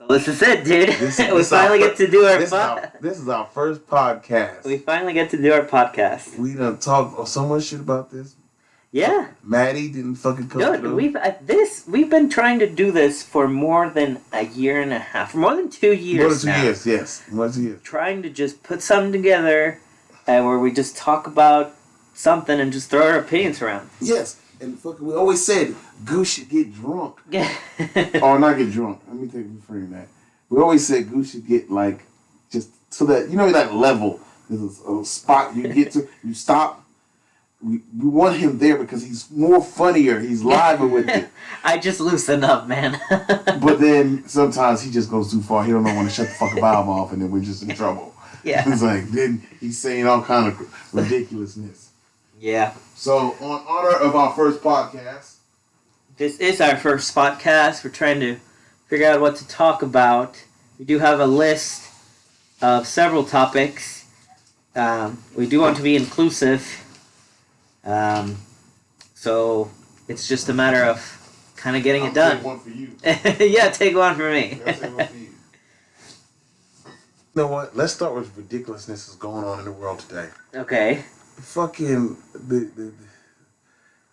This is it, dude. We finally get to do our This is our first podcast. We finally get to do our podcast. We done talked so much shit about this. Yeah. Maddie didn't fucking come through. We've been trying to do this for more than a year and a half, for more than 2 years. More than 2 years, yes. More than 2 years. Trying to just put something together, where we just talk about something and just throw our opinions around. Yes. And fucking, we always said Goose should get drunk. Yeah. Or not get drunk. Let me reframe that. We always said Goose should get just to that, that level. There's a spot you get to, you stop. We want him there because he's more funnier. He's liver with it. I just loosen up, man. But then sometimes he just goes too far. He don't know when to shut the fucking valve off, and then we're just in trouble. Yeah. It's like, then he's saying all kind of ridiculousness. Yeah. So, on honor of our first podcast. This is our first podcast. We're trying to figure out what to talk about. We do have a list of several topics. We do want to be inclusive. So it's just a matter of kind of getting it done. Take one for you. Yeah, take one for me. I'll take one for you. You know what? Let's start with ridiculousness that's going on in the world today. Okay. Fucking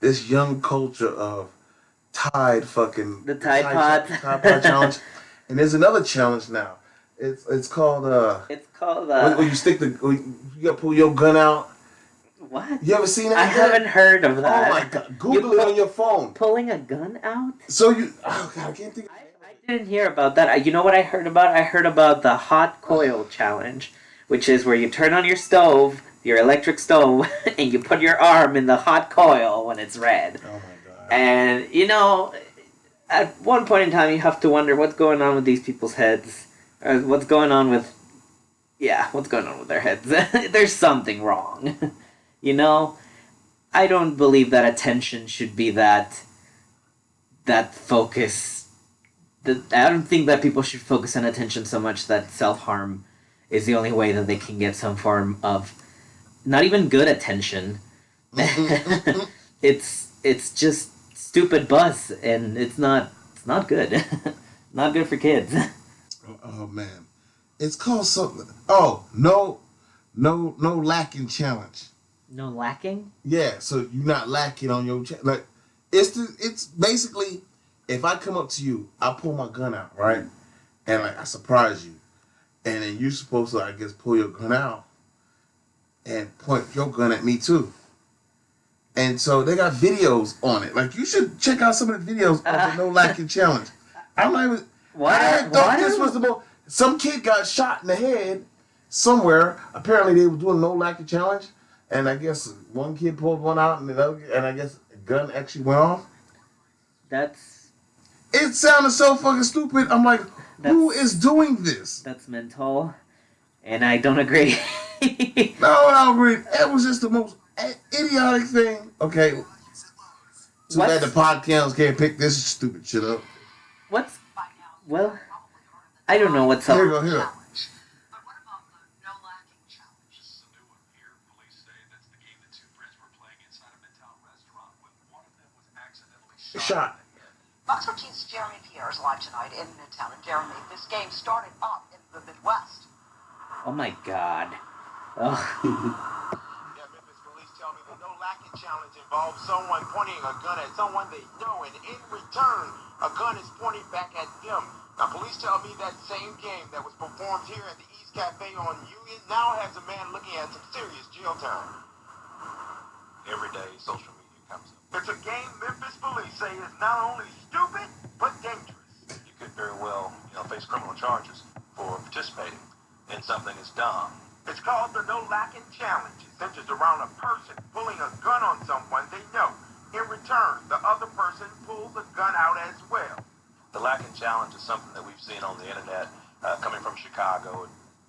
this young culture of Tide fucking the Tide Pod challenge, and there's another challenge now. It's called when you stick you gotta pull your gun out. What? You ever seen that? I haven't heard of that. Oh my god! Google it on your phone. Pulling a gun out? So oh god, I can't think. I didn't hear about that. You know what I heard about? I heard about the hot coil challenge, which is where you turn on your stove, your electric stove, and you put your arm in the hot coil when it's red. Oh my god! And at one point in time, you have to wonder what's going on with these people's heads, or what's going on with their heads. There's something wrong. I don't believe that attention should be that focus. I don't think that people should focus on attention so much that self-harm is the only way that they can get some form of not even good attention. It's just stupid buzz, and it's not good. Not good for kids. Oh man, it's called something. Oh, no lacking challenge. No lacking? Yeah, so you're not lacking on your like. It's basically, if I come up to you, I pull my gun out, right, and I surprise you, and then you're supposed to, I guess, pull your gun out and point your gun at me too. And so they got videos on it. Like, you should check out some of the videos of the no lacking challenge. I'm not even. I thought this was the most. Some kid got shot in the head somewhere. Apparently, they were doing no lacking challenge. And I guess one kid pulled one out, and I guess a gun actually went off. It sounded so fucking stupid. I'm like, who is doing this? That's mental, and I don't agree. No, I don't agree. It was just the most idiotic thing. Okay. Too bad the podcast can't pick this stupid shit up. Well, I don't know what's up. Here we go. Shot. Fox 14's Jeremy Pierre is live tonight in Midtown. And Jeremy, this game started up in the Midwest. Oh my god. Oh. Yeah, Memphis police tell me the no lacking challenge involves someone pointing a gun at someone they know, and in return, a gun is pointed back at them. Now, police tell me that same game that was performed here at the East Cafe on Union now has a man looking at some serious jail time. Every day, social media comes up. It's a game Memphis police say is not only stupid, but dangerous. You could very well, face criminal charges for participating in something that's dumb. It's called the No Lacking Challenge. It centers around a person pulling a gun on someone they know. In return, the other person pulls a gun out as well. The Lacking Challenge is something that we've seen on the internet coming from Chicago.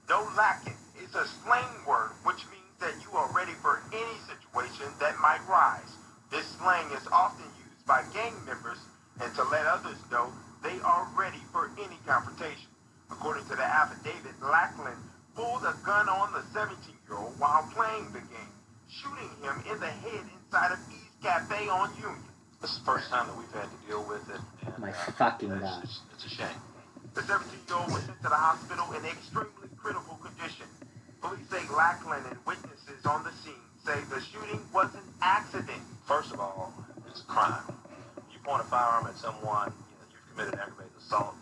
No lacking is a slang word, which means that you are ready for any situation that might rise. This slang is often used by gang members and to let others know they are ready for any confrontation. According to the affidavit, Lackland pulled a gun on the 17-year-old while playing the game, shooting him in the head inside of East Cafe on Union. This is the first time that we've had to deal with it. And, My fucking God. It's a shame. The 17-year-old was sent to the hospital in extremely critical condition. Police say Lackland and witnesses on the scene say the shooting was an accident. First of all, it's a crime. You point a firearm at someone, you've committed aggravated assault.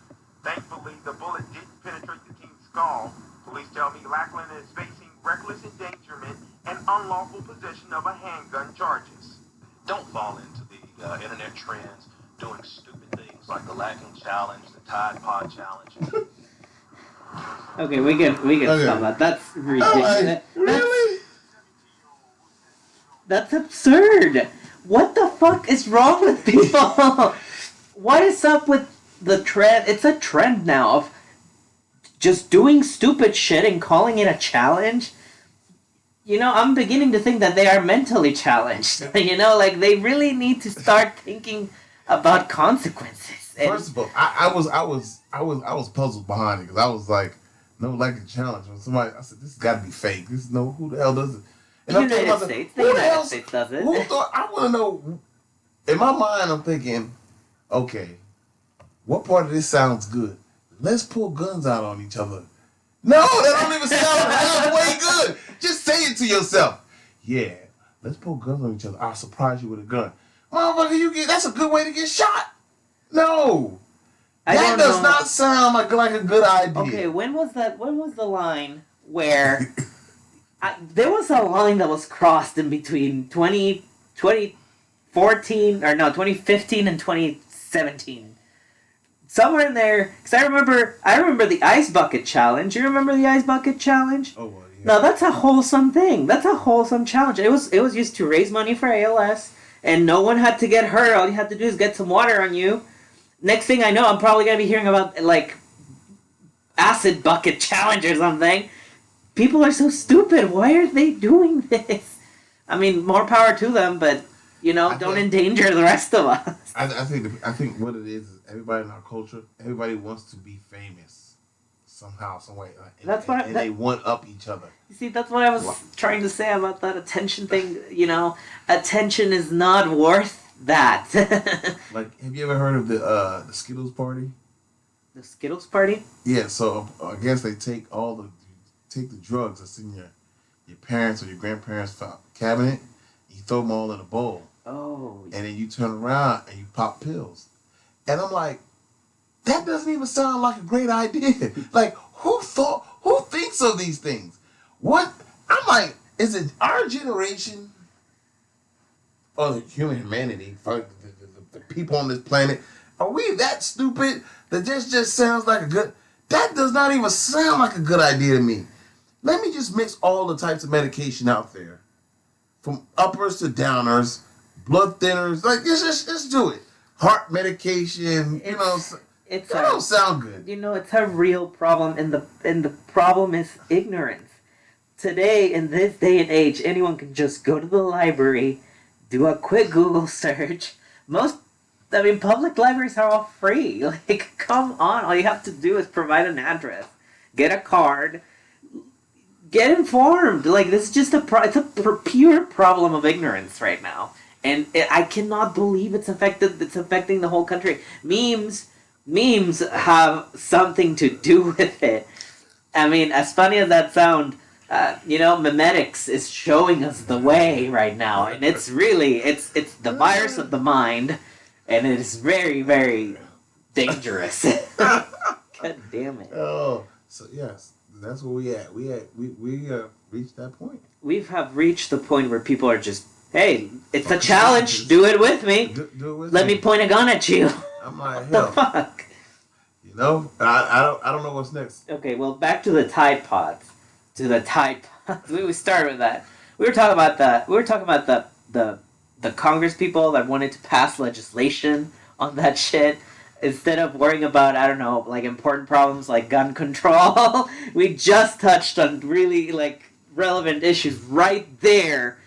Thankfully, the bullet didn't penetrate the king's skull. Police tell me Lackland is facing reckless endangerment and unlawful possession of a handgun charges. Don't fall into the internet trends doing stupid things like the Lacking Challenge, the Tide Pod Challenge. Okay, we can Okay. stop that. That's ridiculous. Really? That's absurd. What the fuck is wrong with people? What is up with the trend? It's a trend now of just doing stupid shit and calling it a challenge. You know, I'm beginning to think that they are mentally challenged. You know, like they really need to start thinking about consequences. And First of all, I was puzzled behind it because I was like, no Lacking Challenge. When somebody, I said, this has got to be fake. This is who the hell does it? the I'm thinking United about States, who the the United hell's- States does it. Who thought? I want to know. In my mind, I'm thinking, okay, what part of this sounds good? Let's pull guns out on each other. No, that don't even sound halfway good. Just say it to yourself. Yeah, let's pull guns on each other. I'll surprise you with a gun. Motherfucker, that's a good way to get shot. No. I That don't does know. not sound like a good idea. Okay, when was that? When was the line where there was a line that was crossed in between 2014 or no 2015 and 2017? Somewhere in there, because I remember the ice bucket challenge. You remember the ice bucket challenge? Oh, well, yeah. No, that's a wholesome thing. That's a wholesome challenge. It was used to raise money for ALS, and no one had to get hurt. All you had to do is get some water on you. Next thing I know, I'm probably gonna be hearing about like acid bucket challenge or something. People are so stupid. Why are they doing this? I mean, more power to them, but you know, don't endanger the rest of us. I think what it is everybody in our culture, everybody wants to be famous somehow, some way. And they one up each other. You see, that's what I was trying to say about that attention thing. You know, attention is not worth that. Like, have you ever heard of the Skittles party? The Skittles party? Yeah, so I guess they take the drugs that's in your parents' or your grandparents' cabinet, you throw them all in a bowl, Oh. and then you turn around and you pop pills. And I'm like, that doesn't even sound like a great idea. Like, who thinks of these things? What? I'm like, is it our generation or the humanity, the people on this planet, are we that stupid that just sounds like a good... That does not even sound like a good idea to me. Let me just mix all the types of medication out there. From uppers to downers, blood thinners, like, just do it. Heart medication, It's that don't sound good. You know, it's a real problem, and the problem is ignorance. Today, in this day and age, anyone can just go to the library, do a quick Google search. Public libraries are all free. Like, come on, all you have to do is provide an address, get a card, get informed. Like, this is just it's a pure problem of ignorance right now. And I cannot believe it's affecting the whole country. Memes have something to do with it. I mean, as funny as that sounds, Memetics is showing us the way right now, and it's really it's the virus of the mind, and it is very, very dangerous. God damn it! Oh, so yes, that's where we at. We reached that point. We have reached the point where people are just, hey, it's a challenge. Do it with me. Do it with Let me point a gun at you. I'm like, The hell, fuck. I don't know what's next. Okay, well, back to the Tide Pods. We started with that. We were talking about the Congress people that wanted to pass legislation on that shit instead of worrying about, I don't know, like important problems like gun control. We just touched on really like relevant issues right there,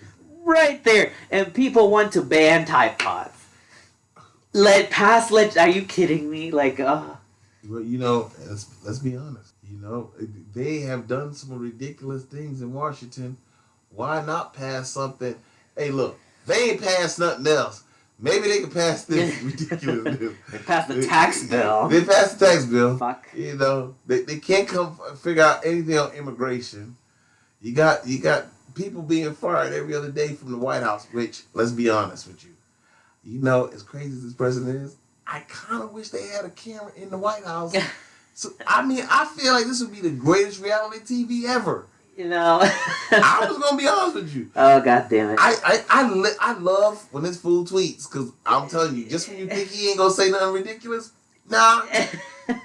and people want to ban Tide Pods. Are you kidding me? Like, Well, let's be honest. They have done some ridiculous things in Washington. Why not pass something? Hey, look, they ain't passed nothing else. Maybe they can pass this ridiculous bill. They passed the tax bill. They passed the tax bill. Fuck. You know, they can't come figure out anything on immigration. You got people being fired every other day from the White House, which, let's be honest with you. You know, as crazy as this president is, I kind of wish they had a camera in the White House. So, I mean, I feel like this would be the greatest reality TV ever. You know. I was gonna be honest with you. Oh, God damn it. I love when this fool tweets, because I'm telling you, just when you think he ain't gonna say nothing ridiculous, nah,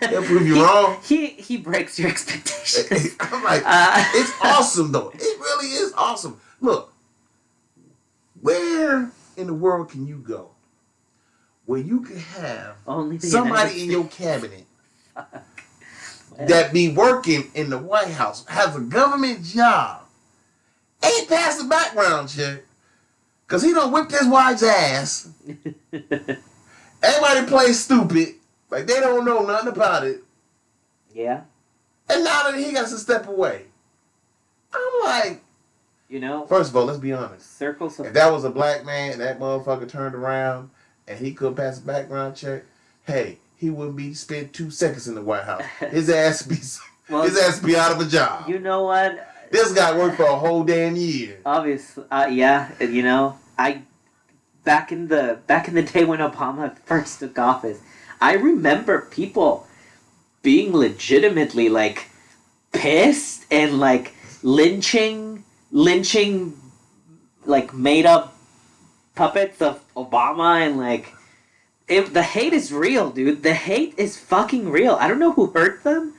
he'll prove you wrong. He breaks your expectations. I'm like, it's awesome though. It really is awesome. Look, where in the world can you go where you can have Only the somebody United in your cabinet that be working in the White House, has a government job, ain't passed a background check, because he done whipped his wife's ass. Everybody plays stupid, like they don't know nothing about it. Yeah. And now that he got to step away, I'm like, You know. first of all, let's be honest. Circles of. If that was a black man and that motherfucker turned around and he could pass a background check, hey, he wouldn't be spent 2 seconds in the White House. His ass be out of a job. You know what? This guy worked for a whole damn year. Obviously, yeah. You know, back in the day when Obama first took office, I remember people being legitimately like pissed and like lynching like made up puppets of Obama, and like the hate is real, dude. The hate is fucking real. I don't know who hurt them,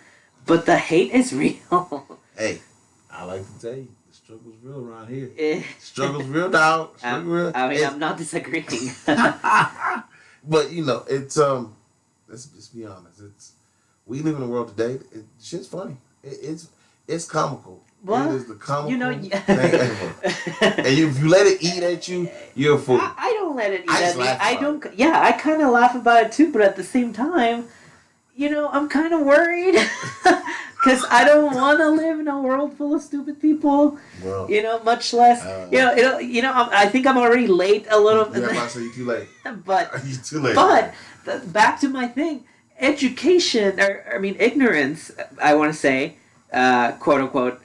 but the hate is real. Hey, I like to tell you, the struggle's real around here. Struggle's real, dog. Struggle real. I mean, I'm not disagreeing. But you know, it's let's just be honest. We live in a world today. Shit's funny. It's comical. Well, it is the comical you know, thing ever. And if you let it eat at you, you're a fool. I don't let it eat I at just me. laugh I about don't. Yeah, I kind of laugh about it too, but at the same time, you know, I'm kind of worried because I don't want to live in a world full of stupid people. Well, You know, much less. I think I'm already late a little. yeah, I'm about to say you too late. But You too late. But back to my thing, education, ignorance, I want to say, quote unquote,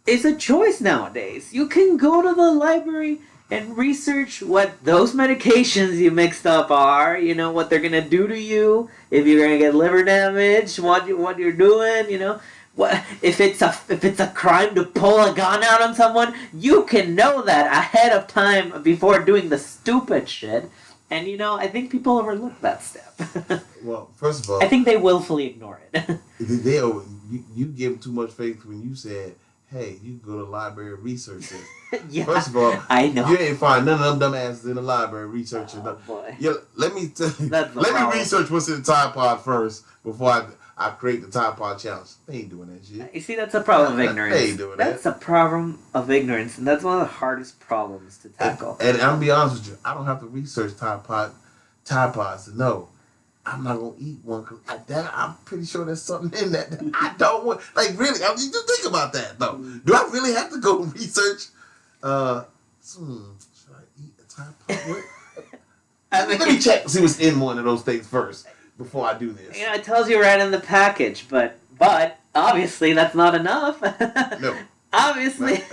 is a choice nowadays. You can go to the library and research what those medications you mixed up are, you know, what they're going to do to you, if you're going to get liver damage, what you're doing, you know. What if it's a crime to pull a gun out on someone? You can know that ahead of time before doing the stupid shit. And you know, I think people overlook that step. Well, first of all, I think they willfully ignore it. you give them too much faith when you said, "Hey, you can go to the library and research this." Yeah, First of all, I know. you ain't find none of them dumbasses in the library researching. Oh, boy. Yeah, let me That's the let problem. me research what's in the Tide Pod first before I create the Tide Pod challenge. They ain't doing that shit. You see, that's a problem of ignorance. They ain't doing That's a problem of ignorance, and that's one of the hardest problems to tackle. And I'm gonna be honest with you, I don't have to research Tide Pods to know I'm not gonna eat one because I'm pretty sure there's something in that I don't want. Like really, I mean, just think about that though. Do I really have to go research? Should I eat a Tide Pod? Let me check see what's in one of those things first before I do this. You know, it tells you right in the package, but obviously that's not enough. No. Obviously.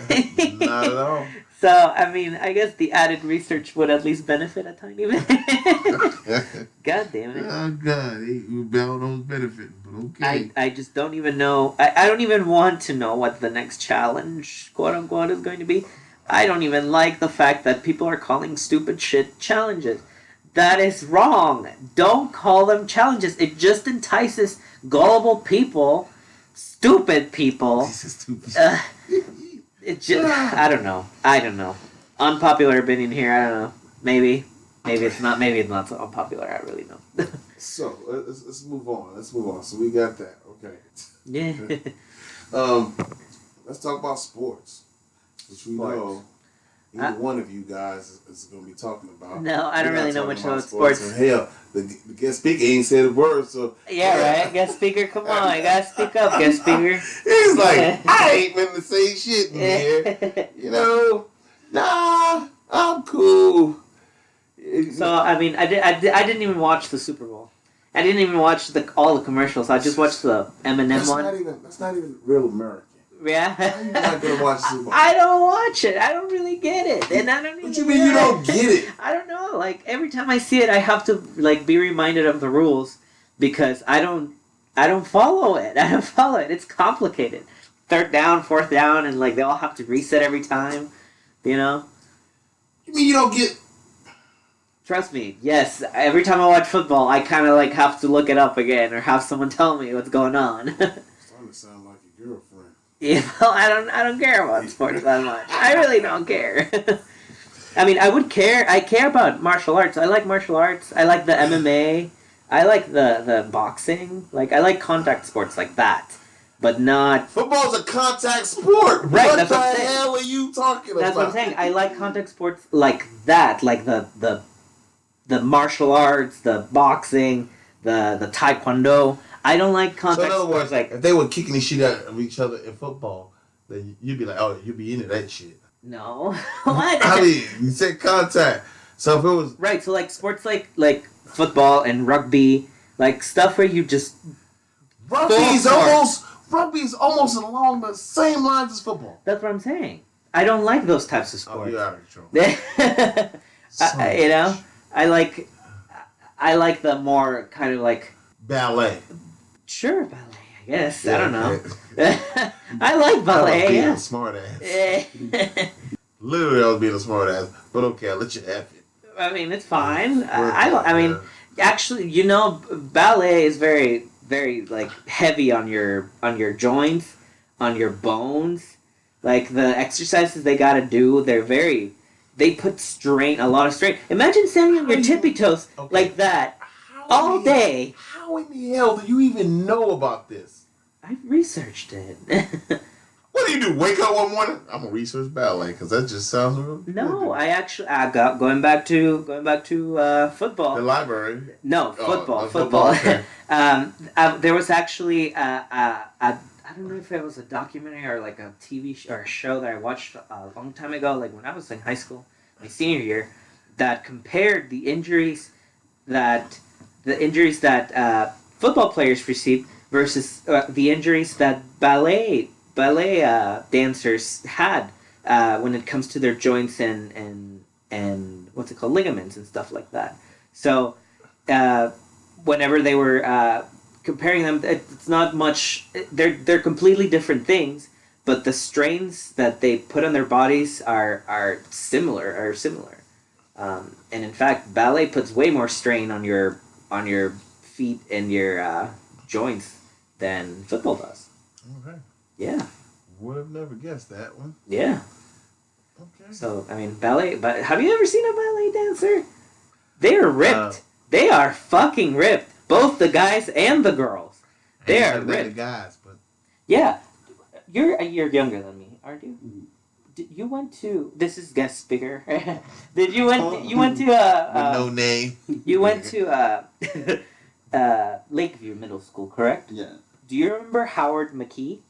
Not at all. So, I mean, I guess the added research would at least benefit a tiny bit. God damn it. Oh God, we're bound on benefiting, but okay. I just don't even know. I don't even want to know what the next challenge, quote unquote, is going to be. I don't even like the fact that people are calling stupid shit challenges. That is wrong. Don't call them challenges. It just entices gullible people, stupid people. This is stupid. It just, I don't know. Unpopular opinion here. I don't know. Maybe it's not. Maybe it's not so unpopular. I really know. So let's move on. So we got that. Okay. Yeah. Let's talk about sports, which we know either one of you guys is going to be talking about. No, I don't We're not really know talking much about And sports. hell, the guest speaker ain't said a word. So Yeah, right. Guest speaker, come on, you gotta speak up, guest speaker. He's like, I ain't been to say shit in here. You know, nah, I'm cool. So I mean, I didn't even watch the Super Bowl. I didn't even watch all the commercials. I just watched the Eminem that's one. That's not even real American. Yeah. How you not gonna watch Super Bowl? I don't watch it. I don't really get it, and I don't. What you mean you don't get it? I don't know. Like every time I see it, I have to like be reminded of the rules because I don't follow it. I don't follow it. It's complicated. 3rd down, 4th down, and like they all have to reset every time. You know. You mean you don't get? Trust me. Yes. Every time I watch football, I kind of like have to look it up again or have someone tell me what's going on. It's starting to sound like your girlfriend. Yeah, well, I don't care about sports that much. I really don't care. I mean, I would care. I care about martial arts. I like martial arts. I like the MMA. I like the boxing. Like I like contact sports like that, but not. Football's a contact sport. Right, What that's the what I'm saying. hell are you talking about? That's what I'm saying. I like contact sports like that, like the martial arts, the boxing, the taekwondo. I don't like So contact in other sports words, like if they were kicking the shit out of each other in football, then you'd be like, oh, you'd be into that shit. no. What? I mean, you said contact. So if it was Right, so like sports like football and rugby, like stuff where you just rugby's Full almost along the same lines as football. that's what I'm saying. I don't like those types of Oh, sports. you're out of control. You know, I like the more kind of like Ballet. sure ballet. I guess I Yeah, don't know. okay. I like ballet. being Yeah. a smart ass. Eh. Literally, I was being a smart ass. But okay, I'll let you have it. I mean, it's fine. Worth I mean, it, actually, you know, ballet is very, very like heavy on your joints, on your bones. Like the exercises they gotta do, they put a lot of strain. Imagine standing on your tippy toes Okay. like that How all in the- day. How in the hell do you even know about this? I've researched it. What do you do? Wake up one morning? I'm gonna research ballet because that just sounds real. No, I got going back to football. The library. No, Oh, football. football, okay. There was actually I don't know if it was a documentary or like a TV or a show that I watched a long time ago, like when I was in high school, my senior year, that compared the injuries that football players received versus the injuries that ballet dancers had when it comes to their joints and what's it called, ligaments and stuff like that. So whenever they were comparing them, it's not much. They're completely different things, but the strains that they put on their bodies are similar. And in fact, ballet puts way more strain on your feet and your joints than football does. Okay. Yeah, Would have never guessed that one. yeah. Okay. So I mean, ballet. But have you ever seen a ballet dancer? They are ripped. They are fucking ripped. Both the guys and the girls. They are Ain't the ripped. guys, but Yeah, you're a year younger than me, aren't you? You went to. This is guest speaker. Did you went? You went to with no name. You went to Lakeview Middle School, correct? Yeah. Do you remember Howard McKee?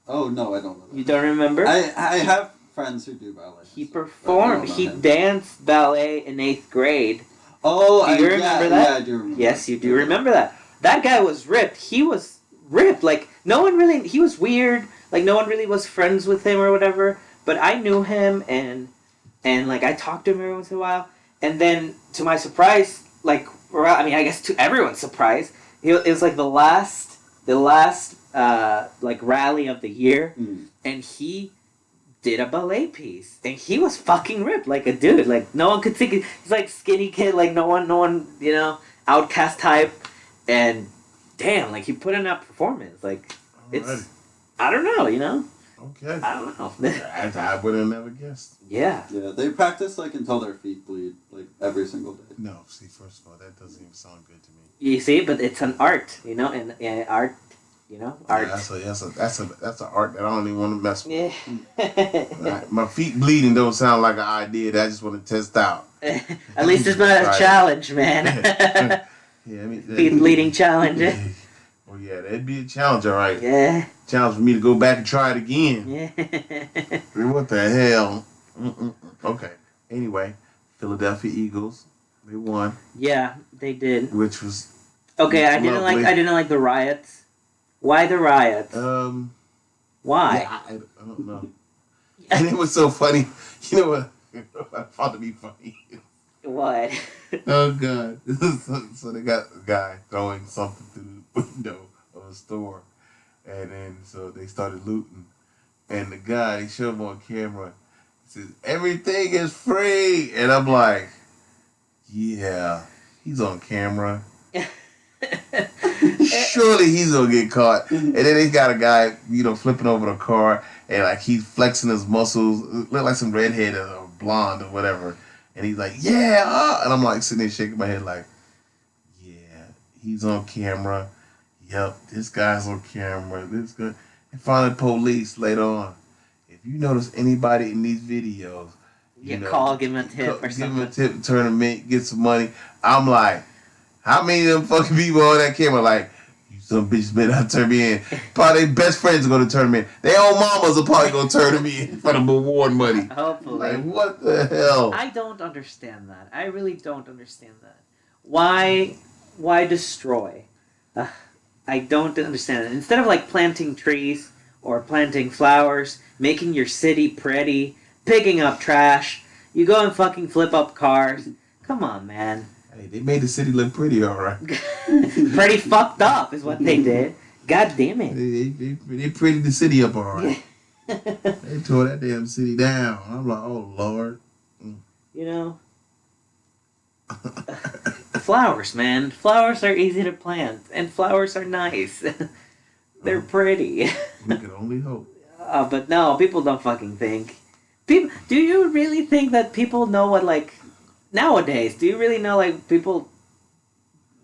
Oh no, I don't know. You don't remember? I have friends who do ballet. He so- but I performed. don't know He him. danced ballet in 8th grade. Oh, Do you remember that? Yeah, I do remember. Yes, you do remember that. That guy was ripped. He was ripped. Like, no one really... He was weird. Like, no one really was friends with him or whatever. But I knew him, and like, I talked to him every once in a while. And then, to my surprise, like... I mean, I guess to everyone's surprise, it was like the last like, rally of the year. Mm. And he did a ballet piece, and he was fucking ripped, like a dude. Like no one could think he's like skinny kid, like no one, you know, outcast type. And damn, like he put in a performance. Like it's, Alrighty. I don't know, you know, Okay. I don't know. I would have never guessed. Yeah, Yeah, they practice like until their feet bleed, like every single day. No, see, first of all, that doesn't even sound good to me. you see, but it's an art, you know, and art, you know, art. Yeah, that's an art that I don't even want to mess with. Yeah. My feet bleeding don't sound like an idea that I just want to test out. At least it's not a Right. challenge, man. Yeah, I mean, Feet bleeding challenge. Oh yeah, that'd be a challenge, all right. Yeah. Challenge for me to go back and try it again. Yeah. What the hell? Okay. Anyway, Philadelphia Eagles They won, Yeah, they did. which was Okay, I didn't lovely. like the riots. Why the riots? Why? Yeah, I don't know. And it was so funny. You know what? I found to be funny. What? Oh God! So they got a guy throwing something through the window of a store, and then so they started looting, and the guy, he showed him on camera, says everything is free, and I'm like, yeah, he's on camera. Surely he's gonna get caught. And then they got a guy, flipping over the car, and like he's flexing his muscles, look like some redhead or blonde or whatever. And he's like, yeah, and I'm like sitting there shaking my head like, yeah, he's on camera. Yep, this guy's on camera. This guy. And finally, police later on. If you notice anybody in these videos, Give him a tip or give something. him a tip, tournament, get some money. I'm like, how many of them fucking people on that camera like, you some bitches better not turn me in. Probably their best friends are going to turn me in. Their own mamas are probably going to turn me in for the reward money. Hopefully. Like, what the hell? I don't understand that. I really don't understand that. Why destroy? I don't understand it. Instead of like planting trees or planting flowers, making your city pretty, picking up trash, you go and fucking flip up cars. Come on, man. Hey, they made the city look pretty, all right. Pretty fucked up is what they did. God damn it. They prettied the city up, all right. They tore that damn city down. I'm like, oh, Lord. You know? Flowers, man. Flowers are easy to plant, and flowers are nice. They're pretty. We could only hope. But no, people don't fucking think. People, do you really think that people know what, like, nowadays, do you really know, like, people,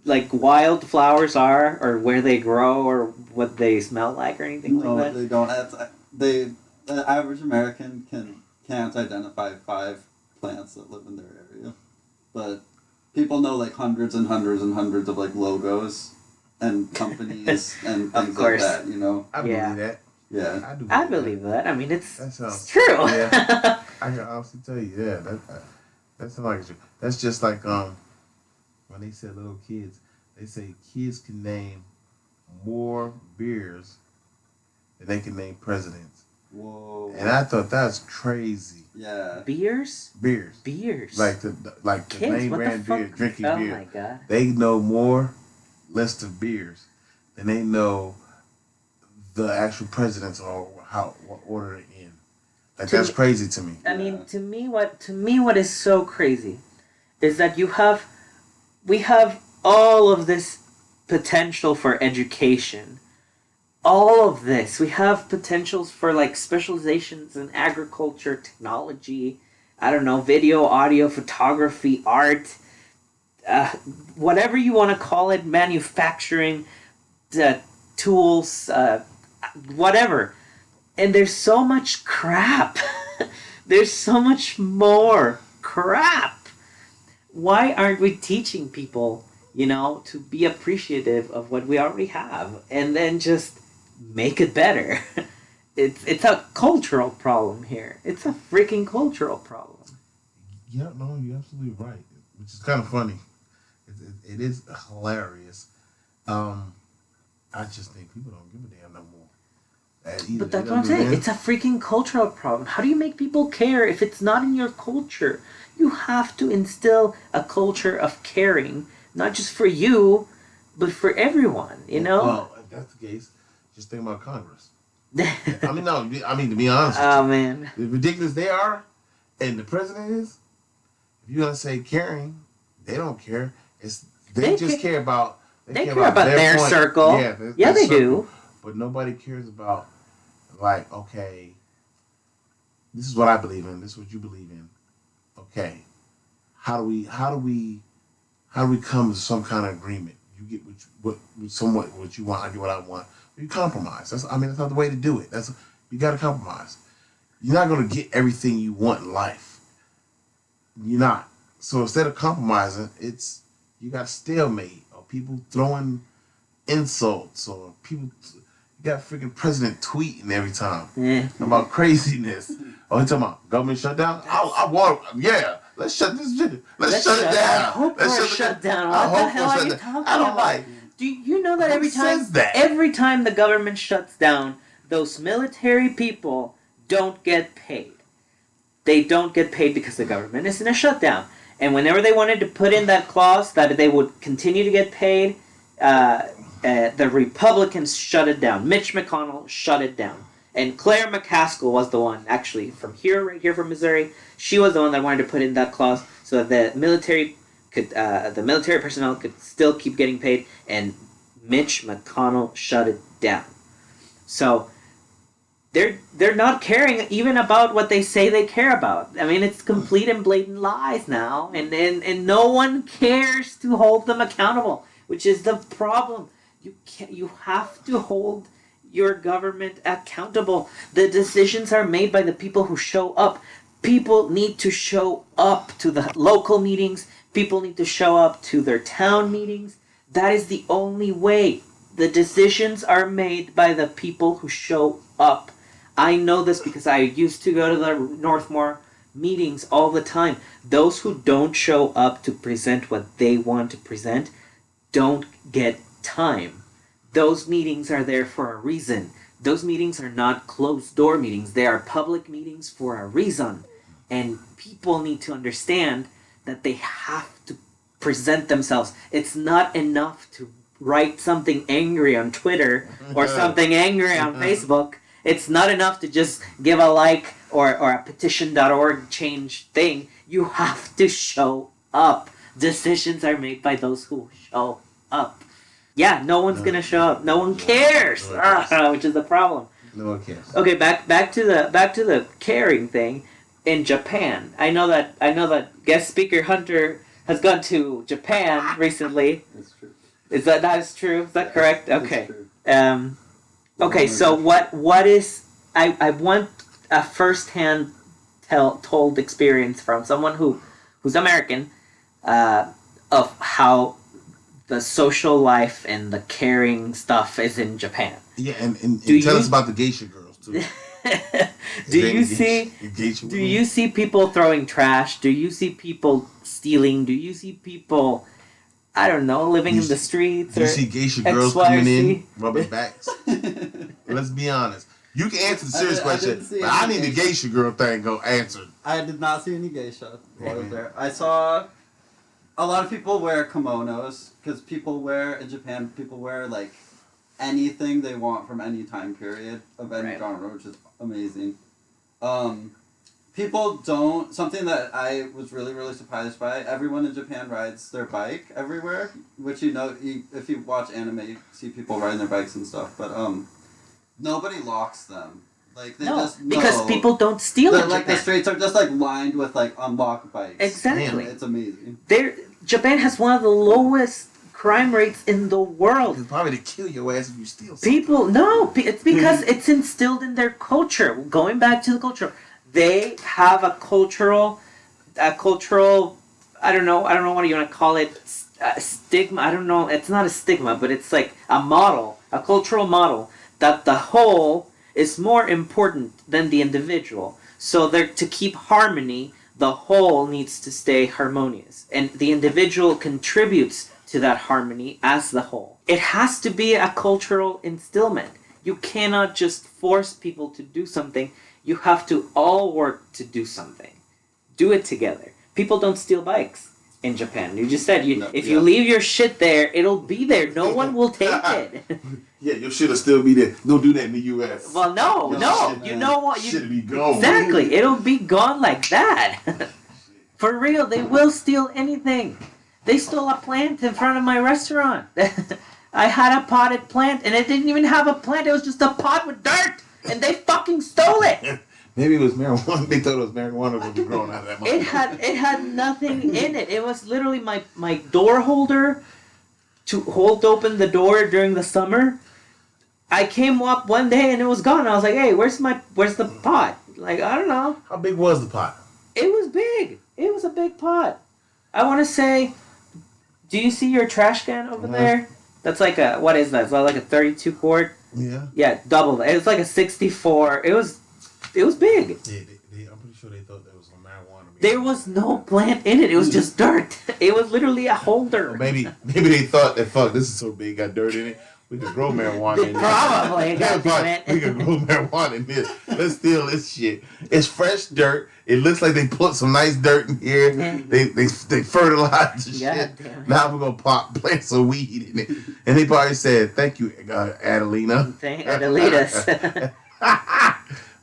like, wild flowers are, or where they grow, or what they smell like, or anything No, like that? they don't. The average American can't identify 5 plants that live in their area, but people know like hundreds and hundreds and hundreds of like logos and companies and Of things like course. that. You know. I Yeah. believe that. Yeah. I believe that. I mean, That it's sounds true. Yeah. I can honestly tell you, yeah, that sounds like it's true. That's just like when they said little kids, they say kids can name more beers than they can name presidents. Whoa. And I thought that's crazy. Yeah. Beers? Beers. Beers. Like the Kids, main what the brand beer, fuck? drinking Oh beer. my god. They know more list of beers than they know the actual presidents or what order they're in. Like To that's me- crazy to me. I mean, to me, what is so crazy is that we have all of this potential for education. All of this. We have potentials for, like, specializations in agriculture, technology, I don't know, video, audio, photography, art, whatever you want to call it, manufacturing, tools, whatever. And there's so much crap. There's so much more crap. Why aren't we teaching people, to be appreciative of what we already have and then just make it better? It's a cultural problem here. It's a freaking cultural problem. Yeah, no, you're absolutely right. Which is kind of funny. It is hilarious. I just think people don't give a damn no more. But that's what I'm saying. It's a freaking cultural problem. How do you make people care if it's not in your culture? You have to instill a culture of caring, not just for you, but for everyone, Well, if that's the case, just think about Congress. I mean, to be honest with Oh, you, man. the ridiculous they are, and the president is, if you're going to say caring, they don't care. They just care about... They care about their point. circle. Yeah, they do. But nobody cares about, like, okay, this is what I believe in. This is what you believe in. Okay, how do we come to some kind of agreement? You get what you want. I get what I want. You compromise. That's not the way to do it. You got to compromise. You're not gonna get everything you want in life. You're not. So instead of compromising, you got stalemate or people throwing insults or people. You got freaking president tweeting every time Yeah. about craziness. Oh, you talking about government shutdown? I want, yeah. let's shut this shit. Let's Let's shut it down. I hope Let's we're shut shut it down. I What the hope hell we're are shut you down. talking I don't about? like. Do you know that Who every time says that? every time the government shuts down, those military people don't get paid. They don't get paid because the government is in a shutdown. And whenever they wanted to put in that clause that they would continue to get paid, the Republicans shut it down. Mitch McConnell shut it down. And Claire McCaskill was the one, actually, right here from Missouri. She was the one that wanted to put in that clause so that the military personnel could still keep getting paid. And Mitch McConnell shut it down. So they're not caring even about what they say they care about. I mean, it's complete and blatant lies now, and no one cares to hold them accountable, which is the problem. You have to hold your government accountable. The decisions are made by the people who show up. People need to show up to the local meetings. People need to show up to their town meetings. That is the only way. The decisions are made by the people who show up. I know this because I used to go to the Northmore meetings all the time. Those who don't show up to present what they want to present don't get time. Those meetings are there for a reason. Those meetings are not closed-door meetings. They are public meetings for a reason. And people need to understand that they have to present themselves. It's not enough to write something angry on Twitter or something angry on Facebook. It's not enough to just give a like or a petition.org change thing. You have to show up. Decisions are made by those who show up. Yeah, no one's gonna show up. No one cares, which is the problem. No one cares. Okay, back to the caring thing. In Japan, I know that guest speaker Hunter has gone to Japan recently. That's true. Is that true? Is that correct? That's Okay. true. Okay, so what is I want a first-hand told experience from someone who's American of how the social life and the caring stuff is in Japan. Yeah, and Do tell you- us about the geisha girls too. Do you see people throwing trash? Do you see people stealing? Do you see people, I don't know, living in the streets? Do you or see geisha X, girls Y, or coming in Z? rubbing backs? Let's be honest. You can answer the serious I question, didn't see but I any need the geisha girl thing go answered. I did not see any geisha while I was Yeah. there. I saw a lot of people wear kimonos because people wear like anything they want from any time period of any Right. genre, which is amazing. People don't. Something that I was really, really surprised by. Everyone in Japan rides their bike everywhere, which if you watch anime, you see people riding their bikes and stuff. But nobody locks them. Like they because people don't steal in like the Japan. streets are just like lined with like unlocked bikes. Exactly. It's amazing. Japan has one of the lowest crime rates in the world. It's probably to kill your ass if you steal something. It's because it's instilled in their culture. Going back to the culture, they have a cultural, I don't know what you want to call it, stigma. I don't know. It's not a stigma, but it's like a model, a cultural model that the whole is more important than the individual. So to keep harmony, the whole needs to stay harmonious, and the individual contributes to that harmony as the whole. It has to be a cultural instillment. You cannot just force people to do something. You have to all work to do something. Do it together. People don't steal bikes in Japan. You just said if you leave your shit there, it'll be there. No one will take it. Yeah, your shit'll still be there. Don't do that in the U.S. Well, no. Shit, You know what? Shit'll be gone. Exactly. It'll be gone like that. For real, they will steal anything. They stole a plant in front of my restaurant. I had a potted plant, and it didn't even have a plant. It was just a pot with dirt, and they fucking stole it. Maybe it was marijuana. They thought it was marijuana that was growing out of that motherfucker. It had nothing in it. It was literally my door holder to hold open the door during the summer. I came up one day and it was gone. I was like, "Hey, where's the pot?" Like, I don't know. How big was the pot? It was big. It was a big pot. I want to say, do you see your trash can over there? That's like what is that? Is that like a 32 quart? Yeah. Yeah, double that. It was like a 64. It was big. Yeah, I'm pretty sure they thought there was some marijuana. There was no plant in it. It was just dirt. It was literally a holder. Or maybe they thought that fuck, this is so big, got dirt in it. We could grow marijuana in this. Probably, goddammit. We could grow marijuana in this. Let's steal this shit. It's fresh dirt. It looks like they put some nice dirt in here. They fertilized the shit. Now we're gonna plant some weed in it. And they probably said, "Thank you, Adelina." Adelitas.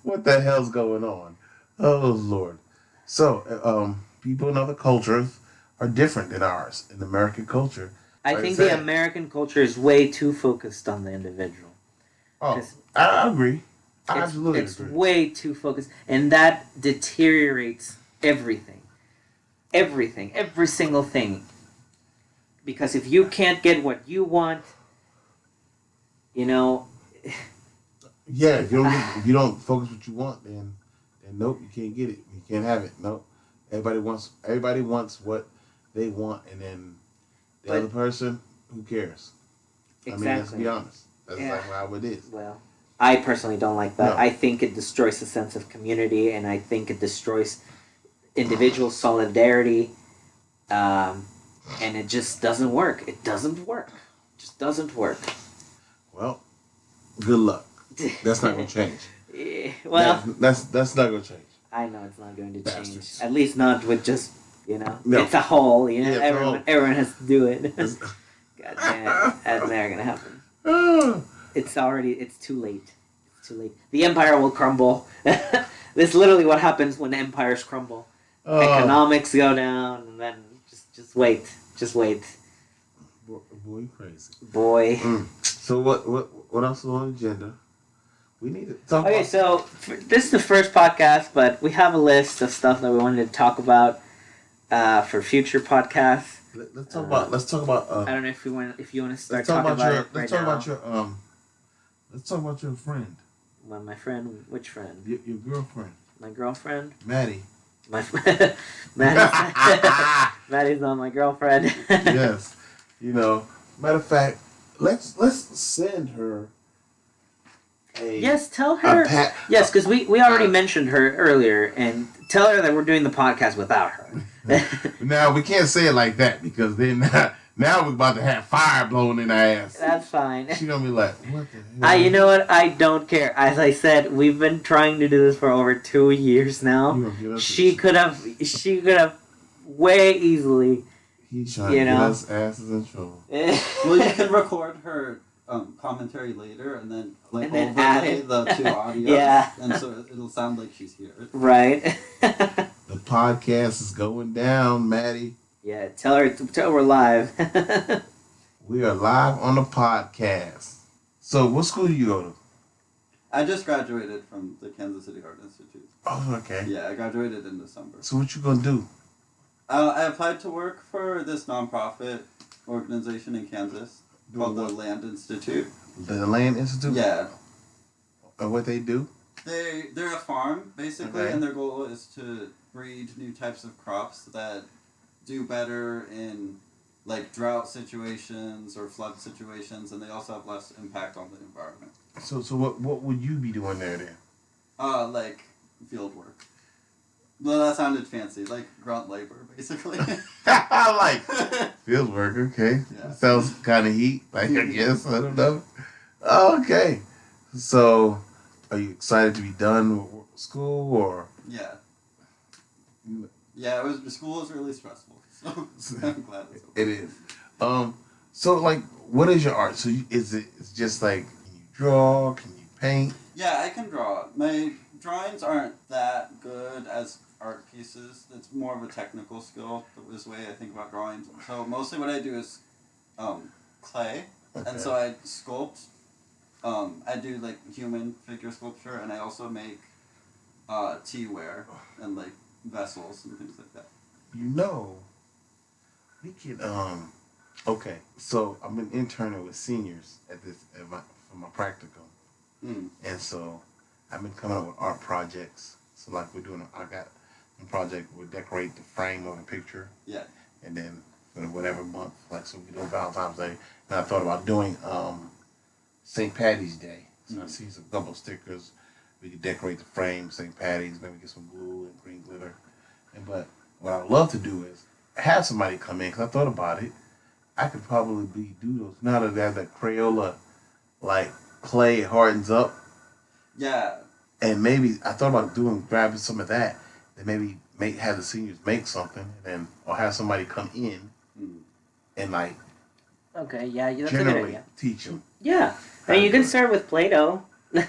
What the hell's going on? Oh Lord. So, people in other cultures are different than ours. In American culture, I think the American culture is way too focused on the individual. Oh, I agree. I It's absolutely agree. way too focused, and that deteriorates everything. Everything, every single thing. Because if you can't get what you want, you know. Yeah, if you don't focus what you want, then nope, you can't get it. You can't have it. Nope. Everybody wants what they want, and then the other person, who cares? Exactly. I mean, let's be honest. That's exactly how it is. Well, I personally don't like that. No. I think it destroys the sense of community, and I think it destroys individual solidarity, and it just doesn't work. It doesn't work. It just doesn't work. Well, good luck. That's not gonna change. Well, that's not gonna change. I know it's not going to change. Bastards. At least not with just, No. it's a whole, Yeah, it's a everyone has to do it. It's- God damn, that's never gonna happen. It's too late. It's too late. The empire will crumble. This is literally what happens when empires crumble. Economics go down, and then just wait. Just wait. Boy, crazy. Boy. So what else is on the agenda? We need to talk Okay, about... so this is the first podcast, but we have a list of stuff that we wanted to talk about for future podcasts. Let's talk about. I don't know if you want to start Let's talk talking about your. it Let's right talk now. about your. Let's talk about your friend. Well, my friend, which friend? Your girlfriend, My girlfriend. Maddie. My friend. Maddie's not my girlfriend. Yes. Matter of fact, let's send her. Yes, tell her. Yes, because we already mentioned her earlier, and tell her that we're doing the podcast without her. Now we can't say it like that because then now we're about to have fire blown in our ass. That's fine. She's gonna be like, "What the hell?" You know what? I don't care. As I said, we've been trying to do this for over 2 years now. You gonna get us She could have way easily. He's trying to get us asses in trouble. Well, you can record her commentary later and then overlay the two audios. Yeah. And so it'll sound like she's here. Right. The podcast is going down, Maddie. Yeah, tell her we're live. We are live on the podcast. So, what school do you go to? I just graduated from the Kansas City Art Institute. Oh, okay. Yeah, I graduated in December. So, what you gonna do? I applied to work for this nonprofit organization in Kansas called the Land Institute. The Land Institute? Yeah. And what they do? They're a farm, basically, Okay. and their goal is to breed new types of crops that do better in, like, drought situations or flood situations, and they also have less impact on the environment. So what would you be doing there then? Like, field work. Well, that sounded fancy, like grunt labor, basically. I like field work, okay. Yeah. Sounds kind of heat, like, I guess, I don't know. Okay. So, are you excited to be done with school, or? Yeah. Yeah, school was really stressful, so I'm glad it's over. It is. So, like, what is your art? So, it's just like, can you draw, can you paint? Yeah, I can draw. My drawings aren't that good as art pieces. It's more of a technical skill, this way I think about drawings. So mostly what I do is clay, and so I sculpt. I do like human figure sculpture, and I also make teaware and like vessels and things like that. We could, okay, so I've been interning with seniors for my practicum. And so I've been coming up with art projects. So like I got a project where we decorate the frame of a picture. Yeah. And then for whatever month, like so we do Valentine's Day. And I thought about doing St. Patty's Day. So I see some couple stickers we could decorate the frame, St. Patty's, maybe get some glue and green glitter. But what I would love to do is have somebody come in, because I thought about it. I could probably do those. Now that they have that Crayola, like, clay hardens up. Yeah. And maybe I thought about grabbing some of that. And maybe have the seniors make something. Or have somebody come in and, like, Okay, yeah, that's a good generally idea. teach them. Yeah, I mean, you can start with Play-Doh. For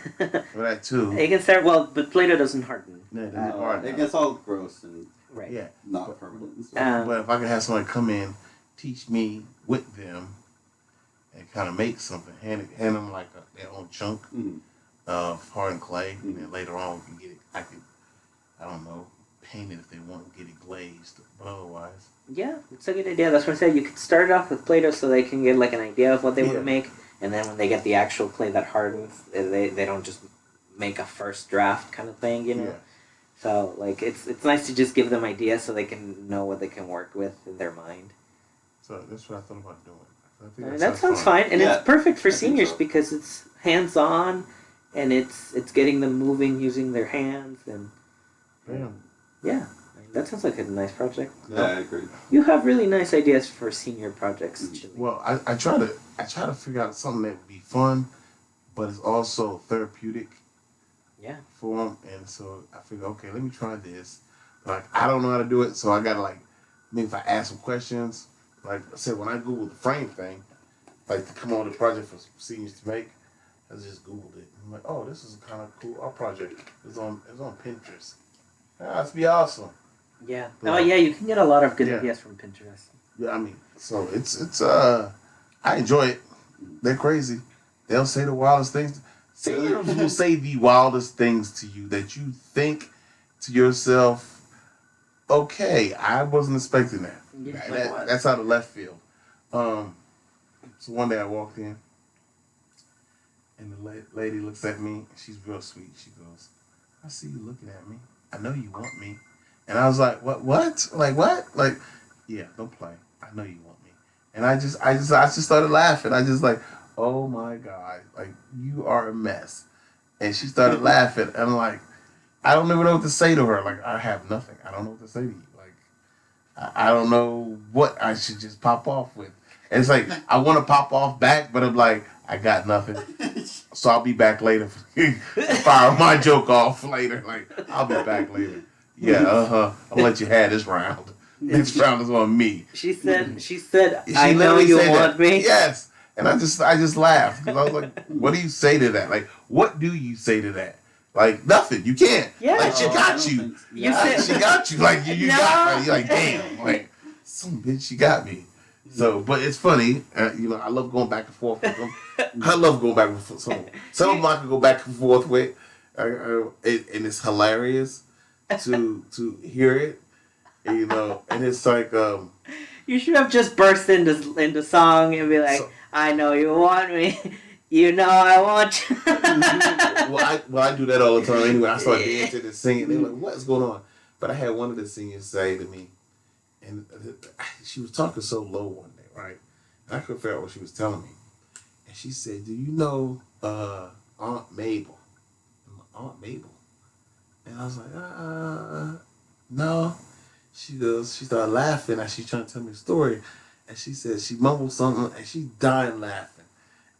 that, too. You can start, but Play-Doh doesn't harden. Yeah, that's hard It enough. gets all gross and Right. Yeah. not permanent. And stuff. But if I could have somebody come in, teach me with them, and kind of make something, hand them like their own chunk of hardened clay, and then later on we can get it. I don't know, paint it if they want to get it glazed, but otherwise. Yeah, it's a good idea. That's what I said. You could start off with Play-Doh so they can get like an idea of what they want Yeah. to make, and then when they get the actual clay that hardens, they don't just make a first draft kind of thing, you know. Yeah. So like it's nice to just give them ideas so they can know what they can work with in their mind. So that's what I thought about doing. I I think mean, that sounds fine, and Yeah, it's perfect for I think seniors so. because it's hands-on, and it's getting them moving using their hands, and Damn. yeah, I mean, that sounds like a nice project. Yeah, I agree. You have really nice ideas for senior projects, Chili. Well, I try to figure out something that would be fun, but it's also therapeutic. Yeah. For them, and so I figure, okay, let me try this. Like, I don't know how to do it, so I gotta, like, maybe if I ask some questions, like I said, when I Googled the frame thing, like to come on the project for seniors to make, I just Googled it. I'm like, oh, this is kind of cool. Our project is on Pinterest. That's be awesome. Yeah. Yeah. Oh yeah, you can get a lot of good Yeah. ideas from Pinterest. Yeah, I mean, so it's I enjoy it. They're crazy. They'll say the wildest things. Seniors will say the wildest things to you that you think to yourself, okay, I wasn't expecting that. Yeah, That- like what? that's out of left field. So one day I walked in, and the lady looks at me. She's real sweet. She goes, "I see you looking at me. I know you want me." And I was like, "What? What? Like what? Like, yeah, don't play. I know you want me." And I just started laughing. I just like, "Oh my God! Like you are a mess." And she started laughing, and I'm like, I don't even know what to say to her. Like, I have nothing. I don't know what to say to you. Like, I don't know what I should just pop off with. And it's like, I want to pop off back, but I'm like, I got nothing. So I'll be back later. Fire my joke off later. Like, I'll be back later. Yeah, I'll let you have this round. Next round is on me. She said, She I know literally you said want that. me. Yes. And I just laughed. Because I was like, what do you say to that? Like, what do you say to that? Like, nothing. You can't. Yeah. Like, she Oh, I got don't you. think- You Like, said- she got you. Like, you No. got me. You're like, damn. Like, some bitch, she got me. So, but it's funny. You know, I love going back and forth with them. I love going back and forth. Some of them I can go back and forth with. And it's hilarious to hear it. You know, and it's like, You should have just burst into song and be like, So- I know you want me. You know I want you. well, I do that all the time anyway. I start dancing and singing. They're like, "What's going on?" But I had one of the singers say to me, and she was talking so low one day, right? And I couldn't figure out what she was telling me. And she said, "Do you know Aunt Mabel?" I'm like, Aunt Mabel? And I was like, no. She started laughing as she's trying to tell me a story. And she said, she mumbled something and she's dying laughing.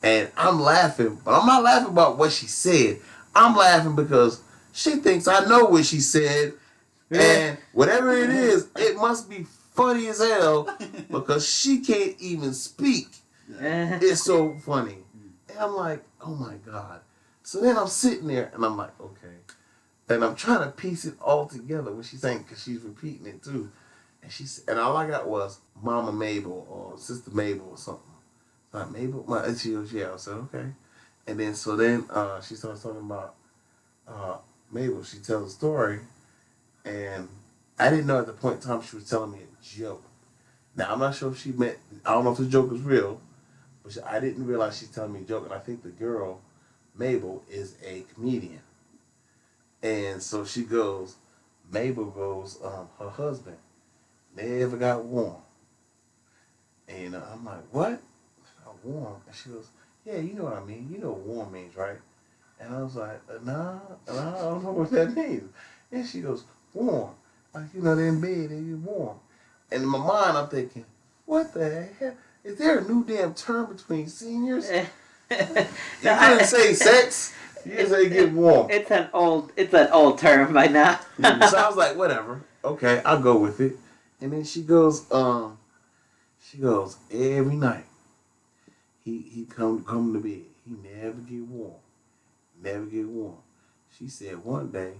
And I'm laughing, but I'm not laughing about what she said. I'm laughing because she thinks I know what she said. And whatever it is, it must be funny as hell because she can't even speak. It's so funny. And I'm like, oh my God. So then I'm sitting there and I'm like, okay. And I'm trying to piece it all together what she's saying because she's repeating it too. And all I got was Mama Mabel or Sister Mabel or something. Like Mabel, and she goes, yeah. I said, okay. And then she starts talking about Mabel. She tells a story, and I didn't know at the point in time she was telling me a joke. Now I'm not sure if she meant. I don't know if the joke was real, but I didn't realize she's telling me a joke. And I think the girl, Mabel, is a comedian. And so she goes, Mabel goes, her husband never got warm. And I'm like, what? Got warm? And she goes, yeah, you know what I mean. You know what warm means, right? And I was like, nah, I don't know what that means. And she goes, warm. Like, they're in bed, they're warm. And in my mind, I'm thinking, what the hell? Is there a new damn term between seniors? You couldn't say sex. You just say get warm. It's an old term by now. So I was like, whatever. Okay, I'll go with it. And then she goes, every night he come to bed. He never get warm. Never get warm. She said one day,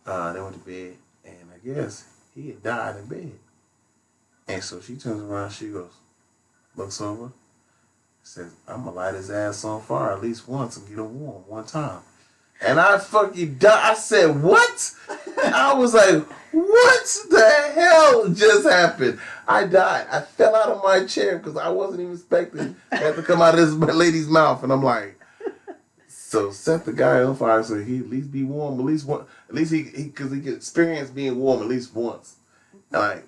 they went to bed, and I guess he had died in bed. And so she turns around, she goes, looks over, says, I'm gonna light his ass on fire at least once and get him warm one time. And I fucking died. I said, what? I was like, what the hell just happened? I died. I fell out of my chair because I wasn't even expecting that to come out of this lady's mouth. And I'm like, so set the guy on fire so he at least be warm at least one. At least he because he could experience being warm at least once. Like,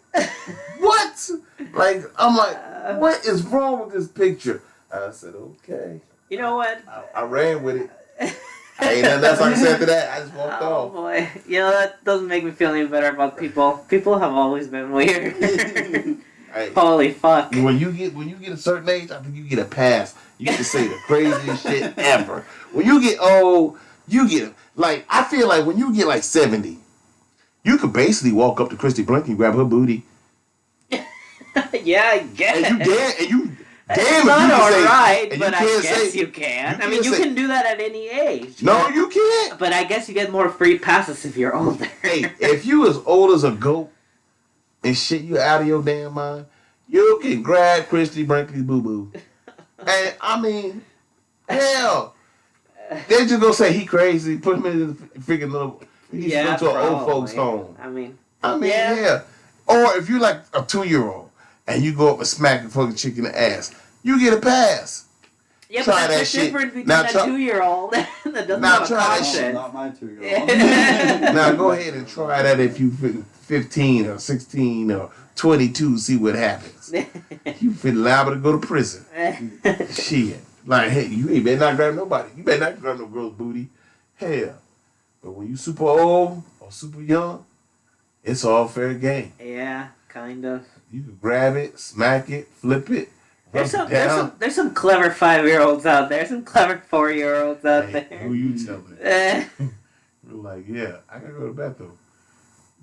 what? Like, I'm like, what is wrong with this picture? I said, okay. You know what? I ran with it. Ain't nothing else I can say after that. I just walked Oh off. boy. That doesn't make me feel any better about people. People have always been weird. Hey, Holy fuck. when you get a certain age, I think you get a pass. You can say the craziest shit ever. When you get old, you get like I feel like when you get like 70, you could basically walk up to Christy Blinken and grab her booty. Yeah, I guess. And you It's damn not if you can say, alright, and but you I can't guess say- you can. you I mean, can't you say- can do that at any age. No, you can't. But I guess you get more free passes if you're older. Hey, if you as old as a goat and shit, you out of your damn mind, you can grab Christy Brinkley's boo-boo. And, I mean, hell, they just gonna say he crazy, put him in the freaking little, he needs to go to an old folks probably. home. I mean, Yeah. Or if you like a 2-year-old and you go up and smack a fucking chick in the ass, you get a pass. yeah, Try but that that's the shit. difference between Now a try- 2-year-old that doesn't Now have a try that conscience. shit. Not my 2-year-old. Now go ahead and try that if you 15 or 16 or 22, see what happens. You finna liable to go to prison. Shit. Like, hey, you ain't better not grab nobody. You better not grab no girl's booty. Hell. But when you super old or super young, it's all fair game. Yeah, kind of. You can grab it, smack it, flip it, rub it down. There's some clever 5-year-olds out there. Some clever 4-year-olds out Hey, there. who you telling? Eh, You're like, yeah, I gotta go to the bathroom.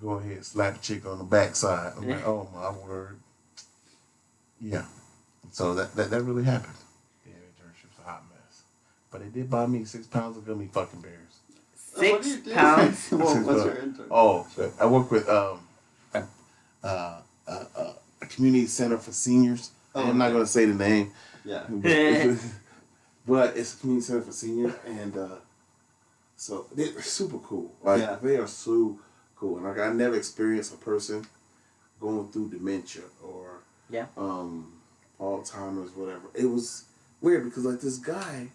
Go ahead, slap a chick on the backside. I'm like, oh my word. Yeah. So that really happened. Yeah, internship's a hot mess. But they did buy me 6 pounds of gummy fucking bears. What do 6 you do? pounds. Well, what's your intern? Oh, I work with a community center for seniors. Oh, I'm not okay. gonna say the name. Yeah. But it's a community center for seniors, and so they're super cool. Like Yeah. they are so cool, and like I never experienced a person going through dementia or Yeah. Alzheimer's, whatever. It was weird because like this guy,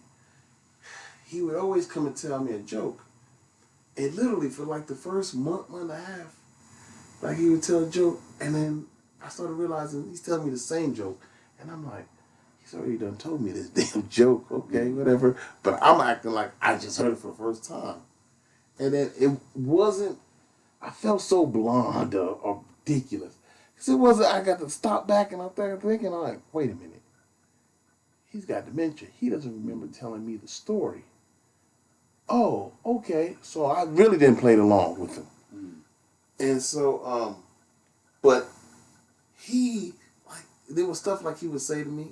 he would always come and tell me a joke, and literally for like the first month and a half, like he would tell a joke, and then I started realizing he's telling me the same joke, and I'm like, he's already done told me this damn joke, okay, whatever. But I'm acting like I just heard it for the first time. And then it wasn't, I felt so blonde or ridiculous. Because it wasn't, I got to stop back and I'm thinking, I'm like, wait a minute. He's got dementia. He doesn't remember telling me the story. Oh, okay. So I really didn't play it along with him. And so, but he, like, there was stuff like he would say to me,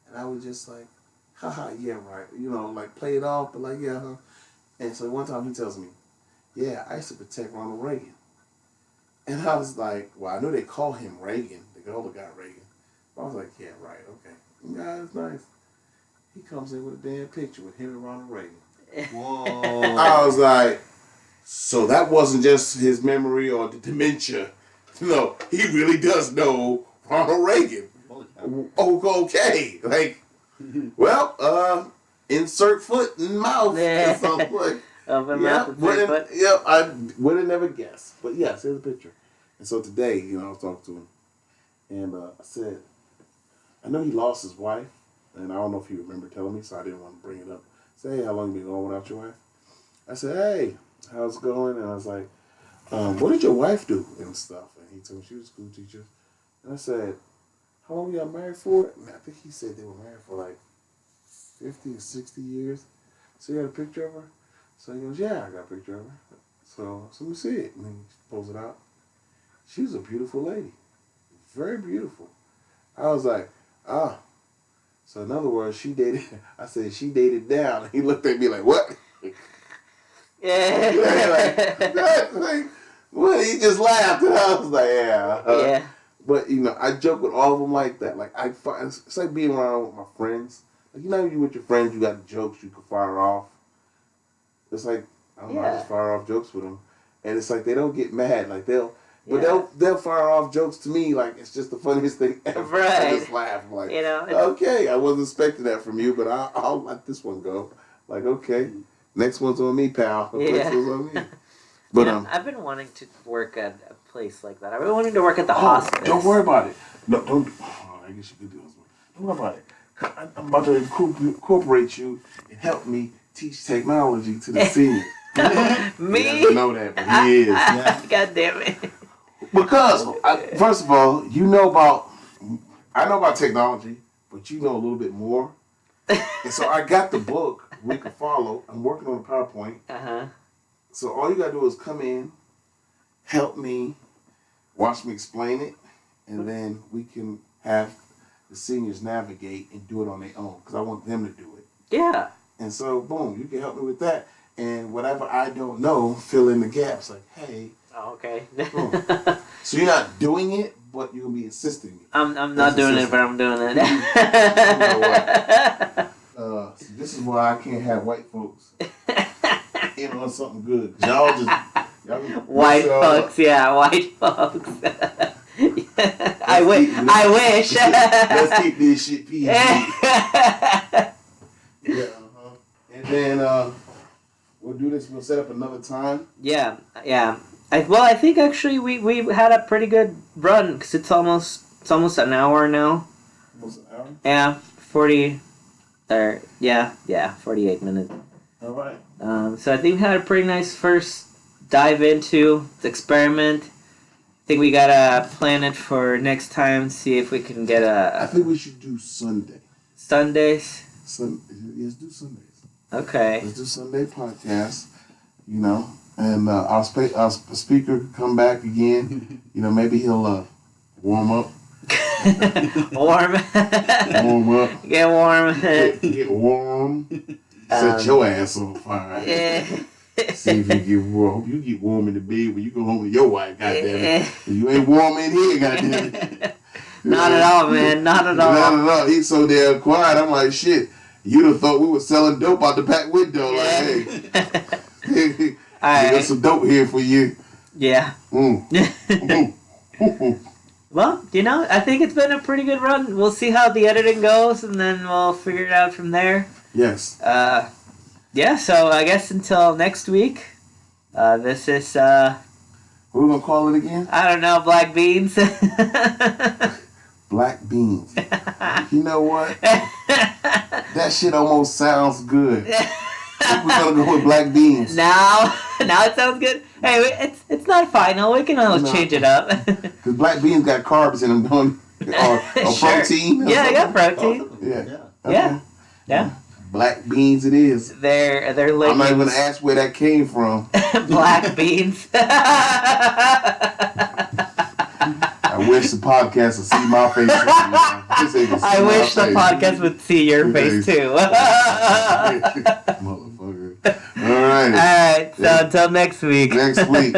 and I was just like, haha, yeah, right. You know, like play it off, but like, yeah, huh. And so one time he tells me, yeah, I used to protect Ronald Reagan. And I was like, well, I know they call him Reagan. They call the guy Reagan. But I was like, yeah, right, okay. Yeah, that's nice. He comes in with a damn picture with him and Ronald Reagan. Whoa. I was like, so that wasn't just his memory or the dementia. No, he really does know Ronald Reagan. Holy cow. Oh, okay. Like, well, insert foot in mouth at some point. Open Yeah, mouth and third foot. I would have never guessed. But yes, here's a picture. And so today, I was talking to him. And I said, I know he lost his wife. And I don't know if he remembered telling me, so I didn't want to bring it up. Say, hey, how long you been going without your wife? I said, hey, how's it going? And I was like, what did your wife do and stuff? And he told me she was a school teacher. And I said, how long y'all married for? And I think he said they were married for like 50 or 60 years. So you got a picture of her? So he goes, yeah, I got a picture of her. So let me see it. And then he pulls it out. She was a beautiful lady. Very beautiful. I was like, ah. So in other words, she dated, I said, she dated down. He looked at me like, what? Yeah. like, what? He just laughed. And I was like, yeah. Yeah. But, you know, I joke with all of them like that. Like, it's like being around with my friends. Like, you know, you with your friends, you got jokes you can fire off. It's like, I don't know, I just fire off jokes with them. And it's like, they don't get mad. Like, they'll fire off jokes to me like it's just the funniest thing ever. Right. I just laugh. I'm like, You know, okay, I wasn't expecting that from you, but I'll let this one go. Like, okay, next one's on me, pal. Yeah. Next one's on me. But I've been wanting to work at a place like that. I've been wanting to work at the hospice. Don't worry about it. No, don't. Oh, I guess you could do this one. Don't worry about it. I'm about to incorporate you and help me teach technology to the seniors. Me? He doesn't know that, but he is. God damn it. Because, first of all, I know about technology, but you know a little bit more. And so I got the book, We Can Follow. I'm working on a PowerPoint. Uh-huh. So all you got to do is come in, help me, watch me explain it, and then we can have the seniors navigate and do it on their own, because I want them to do it. Yeah. And so, boom, you can help me with that. And whatever I don't know, fill in the gaps. Like, hey. Oh, okay. So you're not doing it, but you're going to be assisting me. I'm not doing it, but I'm doing it. See, this is why I can't have white folks in on something good. Y'all White folks, yeah, white folks. I wish. Let's keep this shit PG. Yeah, And then we'll do this. We'll set up another time. Yeah. I think actually we had a pretty good run because it's almost an hour now. Almost an hour. Yeah, 40. 48 minutes. All right. So I think we had a pretty nice first dive into the experiment. I think we gotta plan it for next time. See if we can get I think we should do Sunday. Sundays. Let's do Sundays. Okay. Let's do Sunday podcast. You know, and our speaker could come back again. You know, maybe he'll warm up. Warm up. Get warm. Get warm. Set your ass on fire. See if you get warm. You get warm in the bed when you go home with your wife, goddamn it. You ain't warm in here, goddamn it. Not at all, man. Not at all. Not at all. He's so damn quiet. I'm like, shit. You'd have thought we were selling dope out the back window. Like, hey, we got some dope here for you. Yeah. Well, you know, I think it's been a pretty good run. We'll see how the editing goes, and then we'll figure it out from there. Yes. Yeah, so I guess until next week, this is, what are we going to call it again? I don't know, Black Beans. Black Beans. You know what? That shit almost sounds good. We're going to go with Black Beans. Now it sounds good. Hey, it's not final. We can always change it up. Because black beans got carbs in them, or Sure. protein. Yeah, I got protein. Yeah. Black beans it is. They're I'm not even going to ask where that came from. Black beans. I wish the podcast would see my face. I wish the podcast would see your face too. Motherfucker. All right. All right. So until next week. Next week.